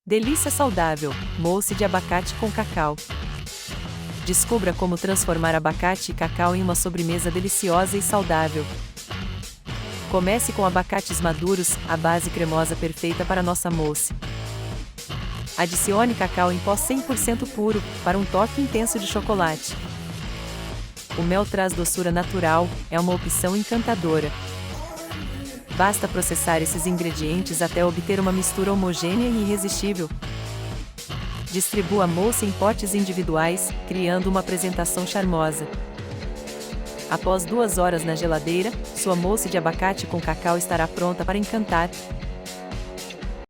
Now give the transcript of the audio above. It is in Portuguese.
Delícia saudável, mousse de abacate com cacau. Descubra como transformar abacate e cacau em uma sobremesa deliciosa e saudável. Comece com abacates maduros, a base cremosa perfeita para nossa mousse. Adicione cacau em pó 100% puro, para um toque intenso de chocolate. O mel traz doçura natural, é uma opção encantadora. Basta processar esses ingredientes até obter uma mistura homogênea e irresistível. Distribua a mousse em potes individuais, criando uma apresentação charmosa. Após 2 horas na geladeira, sua mousse de abacate com cacau estará pronta para encantar.